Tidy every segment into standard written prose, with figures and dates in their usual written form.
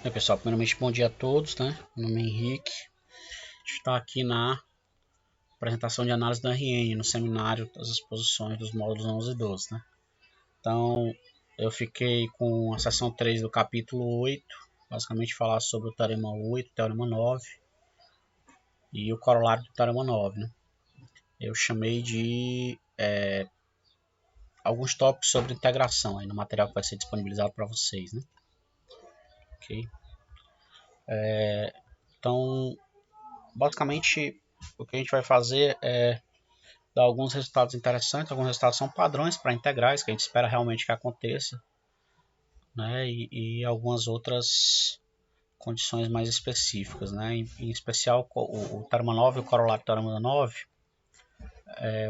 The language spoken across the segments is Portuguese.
Bem, pessoal, primeiramente bom dia a todos, né? Meu nome é Henrique. A gente está aqui na apresentação de análise da RN, no seminário das exposições dos módulos 11 e 12, né? Então, eu fiquei com a seção 3 do capítulo 8, basicamente falar sobre o teorema 8, o teorema 9 e o corolário do teorema 9, né? Eu chamei de alguns tópicos sobre integração aí no material que vai ser disponibilizado para vocês, né? Ok? Então, basicamente, o que a gente vai fazer é dar alguns resultados interessantes. Alguns resultados são padrões para integrais, que a gente espera realmente que aconteça, né? E algumas outras condições mais específicas, né? Em especial o teorema 9 e o corolário do teorema 9.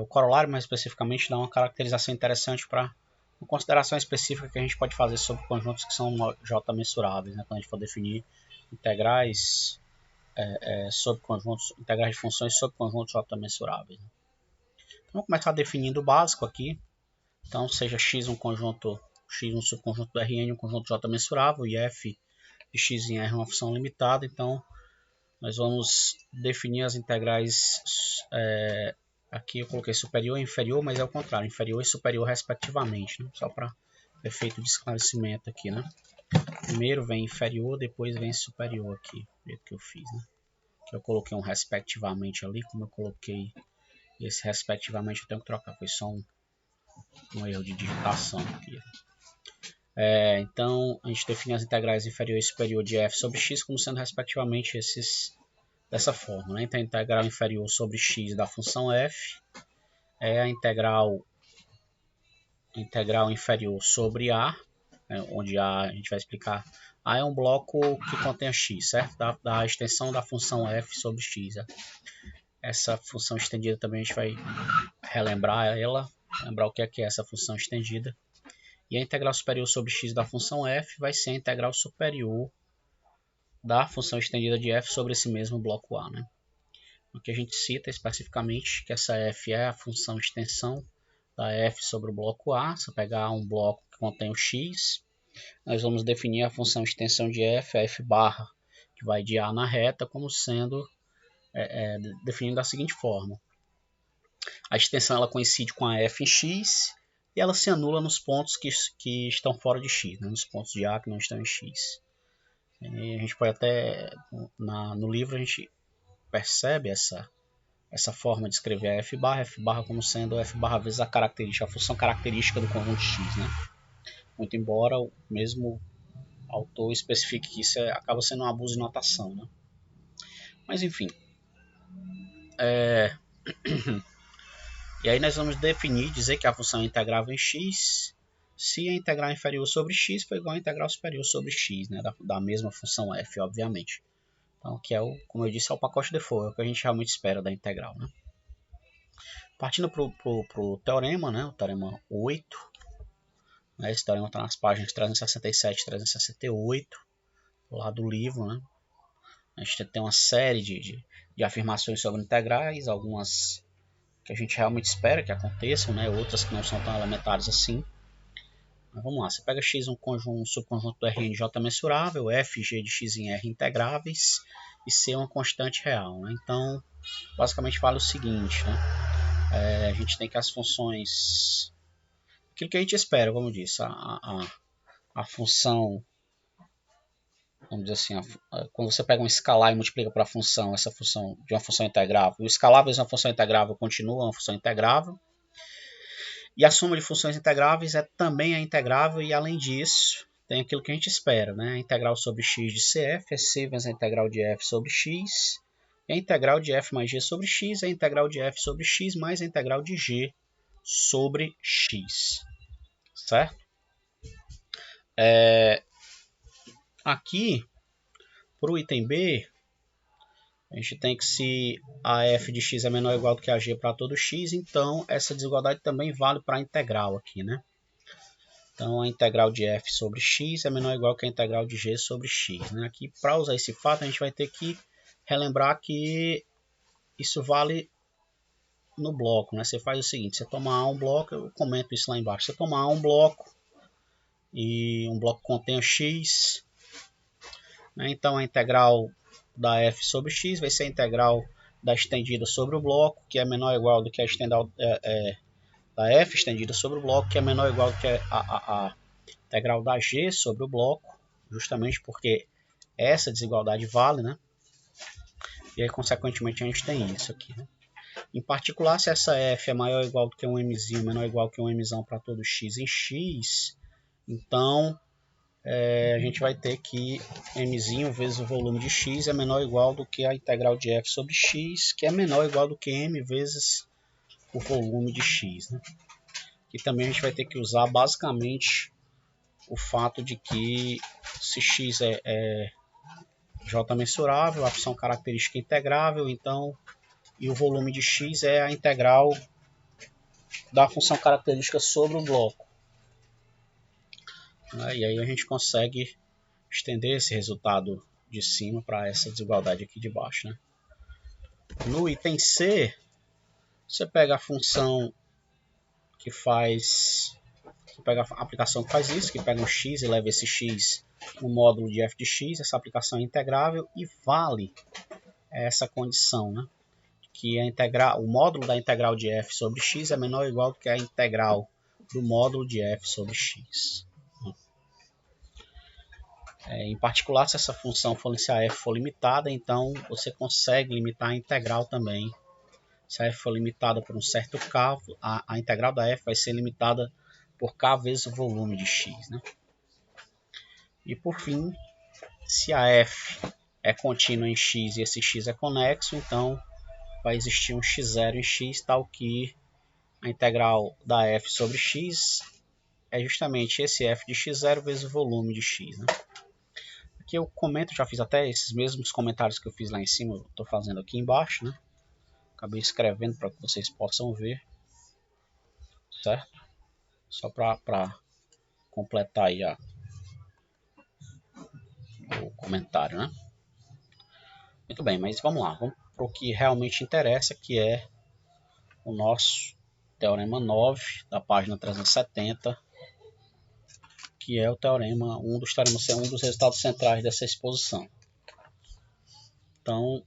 O corolário, mais especificamente, dá uma caracterização interessante para uma consideração específica que a gente pode fazer sobre conjuntos que são J mensuráveis, né? Quando a gente for definir integrais sobre conjuntos, integrais de funções sobre conjuntos J mensuráveis. Né? Então, vamos começar definindo o básico aqui. Então, seja x um conjunto, x um subconjunto do Rn, um conjunto J mensurável, e f de x em R uma função limitada. Então, nós vamos definir as integrais. Aqui eu coloquei superior e inferior, mas é o contrário, inferior e superior respectivamente, né? Só para efeito de esclarecimento aqui, né? Primeiro vem inferior, depois vem superior aqui, do jeito que eu fiz, né? Aqui eu coloquei um respectivamente ali, como eu coloquei esse respectivamente eu tenho que trocar, foi só um erro de digitação aqui. Então, a gente define as integrais inferior e superior de f sobre x como sendo respectivamente esses dessa forma. Né? Então, a integral inferior sobre x da função f é a integral inferior sobre a, né? Onde a gente vai explicar. A é um bloco que contém a x, certo? Da extensão da função f sobre x. Né? Essa função estendida também a gente vai relembrar ela, lembrar o que é essa função estendida. E a integral superior sobre x da função f vai ser a integral superior da função estendida de f sobre esse mesmo bloco A. Né? O que a gente cita especificamente que essa f é a função extensão da f sobre o bloco A. Se eu pegar um bloco que contém o x, nós vamos definir a função extensão de f, a f barra, que vai de A na reta, como sendo definido da seguinte forma. A extensão ela coincide com a f em x e ela se anula nos pontos que estão fora de x, né? Nos pontos de A que não estão em x. E a gente pode até, no livro a gente percebe essa forma de escrever a f barra como sendo f barra vezes a característica, a função característica do conjunto x, né? Muito embora o mesmo autor especifique que isso acaba sendo um abuso de notação, né? Mas enfim. E aí nós vamos definir, dizer que a função é integrável em x se a integral inferior sobre x for igual a integral superior sobre x, né? Da mesma função f, obviamente. Então, que é como eu disse, é o pacote default, é o que a gente realmente espera da integral, né? Partindo para o teorema, né? O teorema 8. Né? Esse teorema está nas páginas 367 e 368, lá do livro, né? A gente tem uma série de afirmações sobre integrais, algumas que a gente realmente espera que aconteçam, né? Outras que não são tão elementares assim. Mas vamos lá, você pega x um subconjunto do Rn J mensurável, f e g de x em R integráveis e C uma constante real. Né? Então, basicamente vale o seguinte, né? A gente tem que as funções, aquilo que a gente espera, como eu disse, a função, vamos dizer assim, quando você pega um escalar e multiplica para a função, essa função de uma função integrável, o escalar vezes uma função integrável continua uma função integrável, e a soma de funções integráveis é também a integrável, e além disso, tem aquilo que a gente espera, né? A integral sobre x de CF é C vezes a integral de f sobre x, e a integral de f mais g sobre x é a integral de f sobre x mais a integral de g sobre x, certo? Aqui, para o item B, a gente tem que se a f de x é menor ou igual do que a g para todo x, então essa desigualdade também vale para a integral aqui, né? Então, a integral de f sobre x é menor ou igual que a integral de g sobre x. Né? Aqui, para usar esse fato, a gente vai ter que relembrar que isso vale no bloco. Né? Você faz o seguinte, você toma A um bloco, eu comento isso lá embaixo. Você toma A um bloco, e um bloco contém o x, Então a integral da f sobre x vai ser a integral da estendida sobre o bloco, que é menor ou igual do que a da f estendida sobre o bloco, que é menor ou igual do que a integral da g sobre o bloco, justamente porque essa desigualdade vale, né? E aí, consequentemente, a gente tem isso aqui, né? Em particular, se essa f é maior ou igual do que um mzinho, menor ou igual que um mzão para todo x em x, então a gente vai ter que mzinho vezes o volume de x é menor ou igual do que a integral de f sobre x, que é menor ou igual do que m vezes o volume de x, né? E também a gente vai ter que usar basicamente o fato de que se x é j mensurável, a função característica integrável, então, e o volume de x é a integral da função característica sobre o bloco. E aí a gente consegue estender esse resultado de cima para essa desigualdade aqui de baixo, né? No item C, você pega a função que pega a aplicação que faz isso, que pega um x e leva esse x no módulo de f de x, essa aplicação é integrável e vale essa condição, né? Que o módulo da integral de f sobre x é menor ou igual do que a integral do módulo de f sobre x. Em particular, se essa função se a f for limitada, então você consegue limitar a integral também. Se a f for limitada por um certo k, a integral da f vai ser limitada por k vezes o volume de x, né? E por fim, se a f é contínua em x e esse x é conexo, então vai existir um x0 em x, tal que a integral da f sobre x é justamente esse f de x0 vezes o volume de x, né? Aqui eu comento, já fiz até esses mesmos comentários que eu fiz lá em cima, eu estou fazendo aqui embaixo, né? Acabei escrevendo para que vocês possam ver, certo? Só para completar aí o comentário, né? Muito bem, mas vamos lá, vamos para o que realmente interessa, que é o nosso teorema 9 da página 370, que é o teorema, um dos resultados centrais dessa exposição. Então,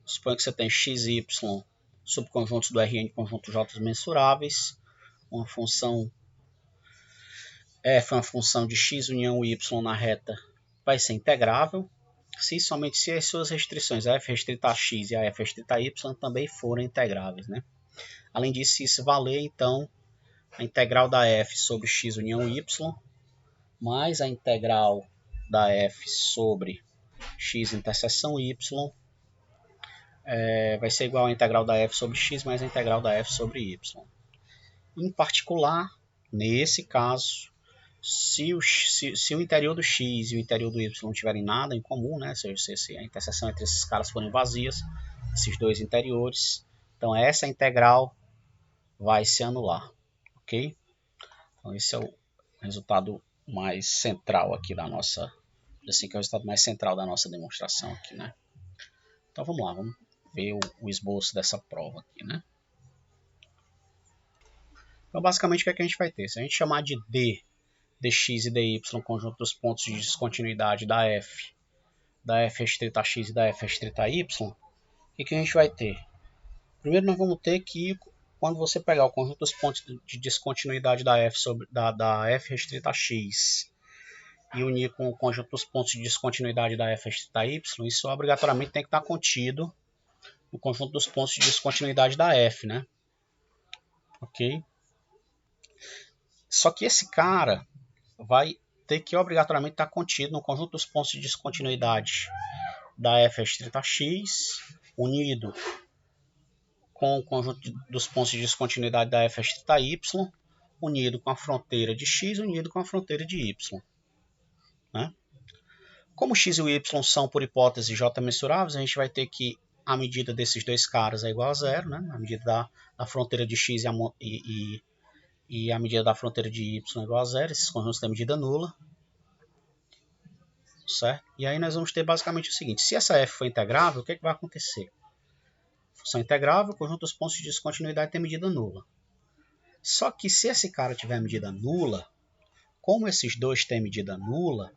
suponha que você tem x e y subconjuntos do Rn de conjunto J mensuráveis, uma função f é uma função de x união y na reta vai ser integrável, somente se as suas restrições, a f restrita a x e a f restrita a y, também forem integráveis, né? Além disso, se isso valer, então, a integral da f sobre x união y, mais a integral da f sobre x interseção y, vai ser igual à integral da f sobre x mais a integral da f sobre y. Em particular, nesse caso, se o interior do x e o interior do y não tiverem nada em comum, né? Se a interseção entre esses caras forem vazias, esses dois interiores, então essa integral vai se anular, ok? Então esse é o resultado mais central aqui da nossa, assim que é o resultado mais central da nossa demonstração aqui, né? Então vamos lá, vamos ver o esboço dessa prova aqui, né? Então basicamente o que é que a gente vai ter? Se a gente chamar de dx e dy conjunto dos pontos de descontinuidade da f restrita a x e da f restrita a y, o que a gente vai ter? Primeiro nós vamos ter que, quando você pegar o conjunto dos pontos de descontinuidade da f restrita a x e unir com o conjunto dos pontos de descontinuidade da f restrita a y, isso obrigatoriamente tem que estar contido no conjunto dos pontos de descontinuidade da f, né? Ok? Só que esse cara vai ter que obrigatoriamente estar contido no conjunto dos pontos de descontinuidade da f restrita a x, unido com o conjunto dos pontos de descontinuidade da f restrita a y, unido com a fronteira de x, unido com a fronteira de y, né? Como x e o y são, por hipótese, j mensuráveis, a gente vai ter que a medida desses dois caras é igual a zero, né? A medida da fronteira de x e a medida da fronteira de y é igual a zero, esses conjuntos têm medida nula, certo? E aí nós vamos ter basicamente o seguinte, se essa f for integrável, o que vai acontecer? Função integrável, o conjunto dos pontos de descontinuidade tem medida nula. Só que se esse cara tiver medida nula, como esses dois têm medida nula,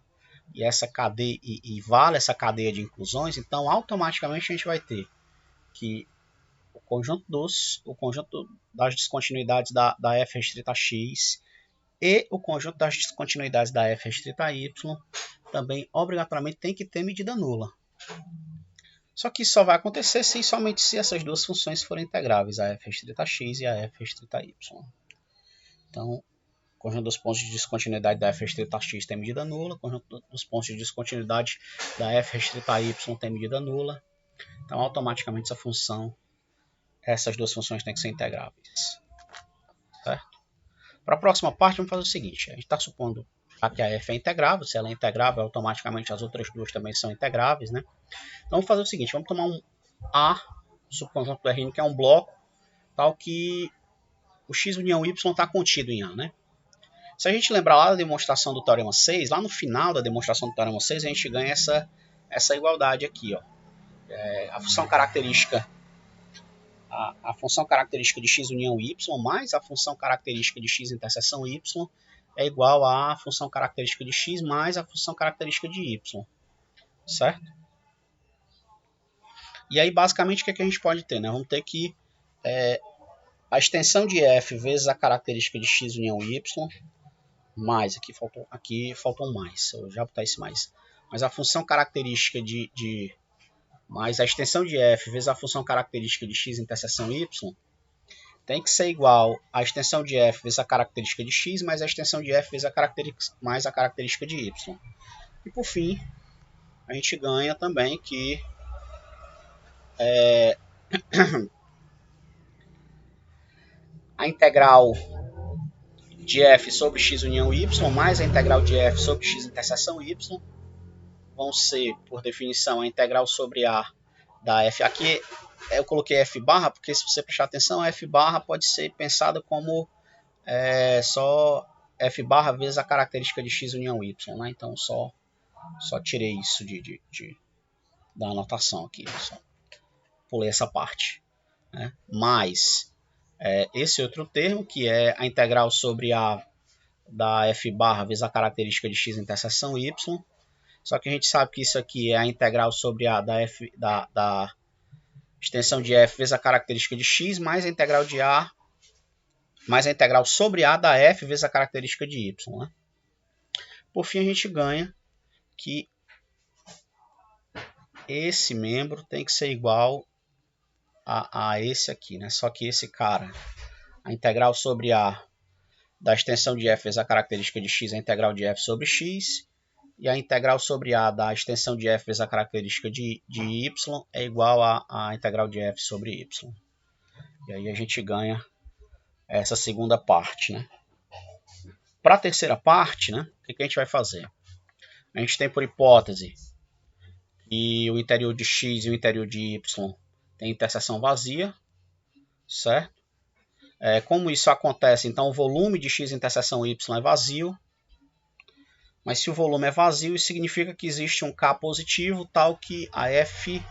e essa cadeia e vale essa cadeia de inclusões, então automaticamente a gente vai ter que o conjunto das descontinuidades da f restrita x e o conjunto das descontinuidades da f restrita y também obrigatoriamente tem que ter medida nula. Só que isso só vai acontecer somente se essas duas funções forem integráveis, a f restrita x e a f restrita y. Então, o conjunto dos pontos de descontinuidade da f restrita x tem medida nula, o conjunto dos pontos de descontinuidade da f restrita y tem medida nula. Então, automaticamente essas duas funções têm que ser integráveis. Certo? Para a próxima parte, vamos fazer o seguinte. A gente está supondo que a f é integrável. Se ela é integrável, automaticamente as outras duas também são integráveis, né? Então, vamos fazer o seguinte. Vamos tomar um A, subconjunto do Rn, que é um bloco, tal que o x união y está contido em A, né? Se a gente lembrar lá da demonstração do Teorema 6, lá no final da demonstração do Teorema 6, a gente ganha essa igualdade aqui, ó. A função característica a função característica de x união y mais a função característica de x interseção y é igual à função característica de x mais a função característica de y. Certo? E aí, basicamente, o que a gente pode ter? Né? Vamos ter que a extensão de f vezes a característica de x união y mais, aqui faltou um mais, eu já vou botar esse mais. Mas a função característica mais a extensão de f vezes a função característica de x interseção y tem que ser igual à extensão de f vezes a característica de x mais a extensão de f vezes a característica de y. E por fim, a gente ganha também que a integral de f sobre x união y mais a integral de f sobre x interseção y vão ser, por definição, a integral sobre A da f. Aqui eu coloquei f barra, porque se você prestar atenção, a f barra pode ser pensada como só f barra vezes a característica de x união y. Né? Então, só tirei isso da anotação aqui. Só pulei essa parte. Né? Mais esse outro termo, que é a integral sobre A da f barra vezes a característica de x interseção y. Só que a gente sabe que isso aqui é a integral sobre A da extensão de f vezes a característica de x mais a integral de A mais a integral sobre A da f vezes a característica de y. Né? Por fim, a gente ganha que esse membro tem que ser igual a esse aqui. Né? Só que esse cara, a integral sobre A da extensão de f vezes a característica de x é a integral de f sobre x. E a integral sobre A da extensão de f vezes a característica de y é igual à integral de f sobre y. E aí a gente ganha essa segunda parte. Né? Para a terceira parte, né, o que a gente vai fazer? A gente tem por hipótese que o interior de x e o interior de y tem interseção vazia. Certo? Como isso acontece, então o volume de x interseção y é vazio. Mas se o volume é vazio, isso significa que existe um K positivo, tal que a F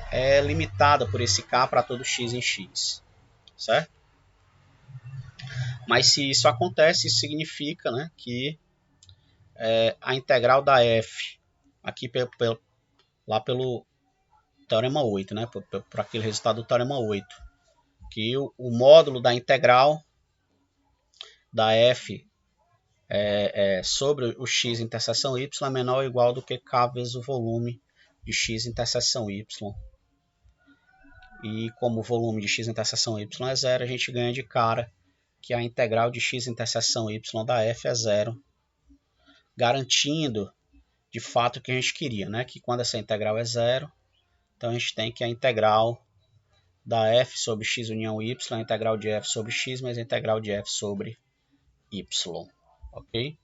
é limitada por esse K para todo x em x. Certo? Mas se isso acontece, isso significa, né, que a integral da F, aqui lá pelo Teorema 8, né, por aquele resultado do Teorema 8, que o módulo da integral da F sobre o x interseção y é menor ou igual do que k vezes o volume de x interseção y. E como o volume de x interseção y é zero, a gente ganha de cara que a integral de x interseção y da f é zero, garantindo de fato o que a gente queria, né? Que quando essa integral é zero, então a gente tem que a integral da f sobre x união y, a integral de f sobre x mais a integral de f sobre y. Ok?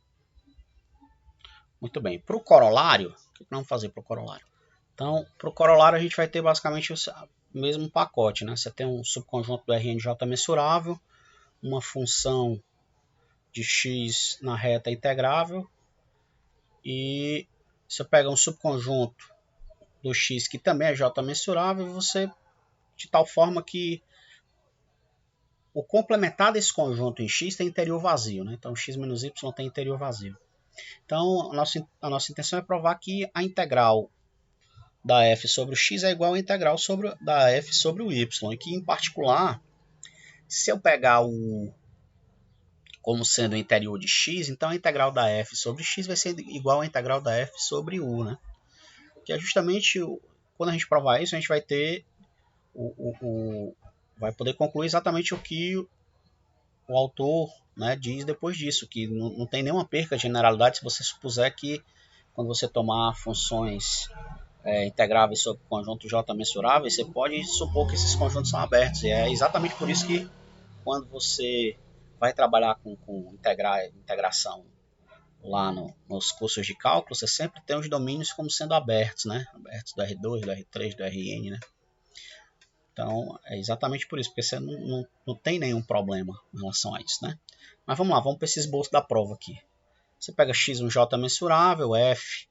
Muito bem. Para o corolário, o que vamos fazer para o corolário? Então, para o corolário a gente vai ter basicamente o mesmo pacote. Né? Você tem um subconjunto do RNJ mensurável, uma função de x na reta integrável, e você pega um subconjunto do x que também é j mensurável, você de tal forma que o complementar desse conjunto em x tem interior vazio. Né? Então, x menos y tem interior vazio. Então, a nossa intenção é provar que a integral da f sobre o x é igual à integral da f sobre o y. E que, em particular, se eu pegar o como sendo o interior de x, então a integral da f sobre x vai ser igual à integral da f sobre u, né? Que é justamente, quando a gente provar isso, a gente vai ter vai poder concluir exatamente o que o autor, né, diz depois disso, que não tem nenhuma perca de generalidade se você supuser que quando você tomar funções integráveis sobre conjunto J mensuráveis, você pode supor que esses conjuntos são abertos. E é exatamente por isso que quando você vai trabalhar com integração lá nos cursos de cálculo, você sempre tem os domínios como sendo abertos, né? Abertos do R2, do R3, do Rn, né? Então, é exatamente por isso, porque você não tem nenhum problema em relação a isso, né? Mas vamos lá, vamos para esse esboço da prova aqui. Você pega x em j mensurável, f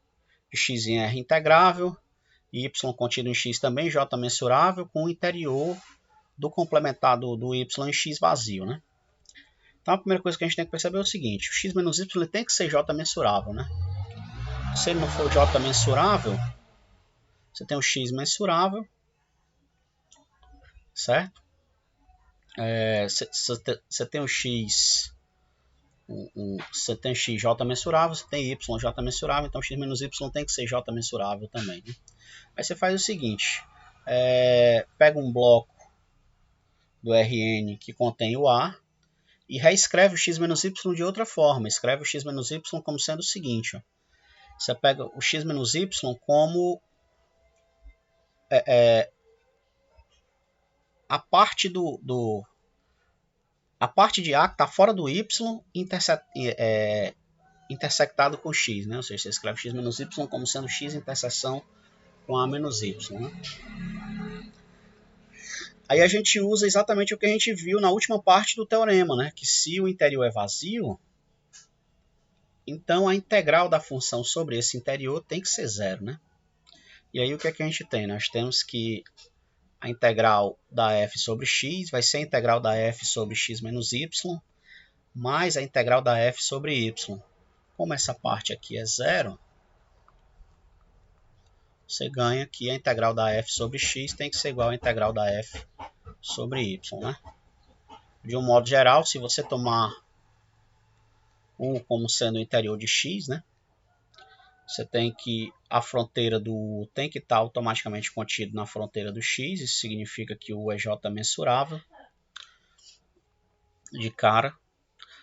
de x em r integrável, y contido em x também, j mensurável, com o interior do complementado do y em x vazio, né? Então a primeira coisa que a gente tem que perceber é o seguinte, o x menos y ele tem que ser j mensurável, né? Se ele não for j mensurável, você tem o x mensurável, certo? Você tem o x, você tem x j mensurável, você tem y j mensurável, então x menos y tem que ser j mensurável também, né? Aí você faz o seguinte, pega um bloco do Rn que contém o A e reescreve o x menos y de outra forma. Escreve o x menos y como sendo o seguinte, ó. Você pega o x menos y como a parte a parte de A que está fora do y intersectado com x, né? Ou seja, você escreve x menos y como sendo x interseção com A menos y, né? Aí a gente usa exatamente o que a gente viu na última parte do teorema, né? Que se o interior é vazio, então a integral da função sobre esse interior tem que ser zero, né? E aí o que é que a gente tem? Nós temos que a integral da f sobre x vai ser a integral da f sobre x menos y, mais a integral da f sobre y. Como essa parte aqui é zero, você ganha que a integral da f sobre x tem que ser igual à integral da f sobre y, né? De um modo geral, se você tomar u como sendo o interior de x, né? Você tem que a fronteira do u tem que estar automaticamente contido na fronteira do x, isso significa que o u é j mensurável de cara.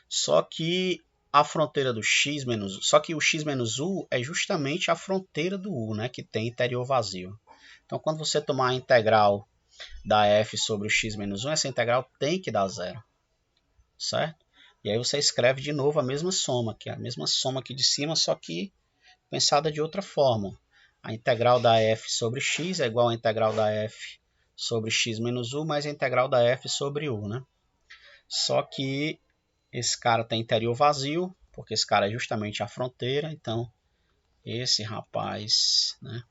Só que a fronteira do x menos, só que o x menos u é justamente a fronteira do u, né, que tem interior vazio. Então, quando você tomar a integral da f sobre o x menos 1, essa integral tem que dar zero, certo? E aí você escreve de novo a mesma soma, que é a mesma soma aqui de cima, só que pensada de outra forma. A integral da f sobre x é igual à integral da f sobre x menos u mais a integral da f sobre u, né? Só que esse cara tem interior vazio, porque esse cara é justamente a fronteira, então esse rapaz, né?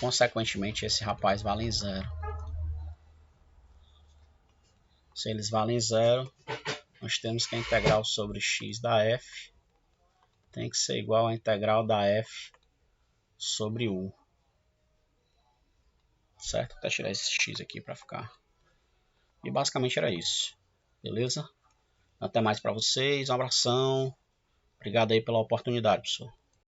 Consequentemente, esse rapaz vale zero. Se eles valem zero, nós temos que a integral sobre x da f tem que ser igual à integral da f sobre u. Certo? Vou até tirar esse x aqui para ficar. E basicamente era isso. Beleza? Até mais para vocês. Um abração. Obrigado aí pela oportunidade, pessoal.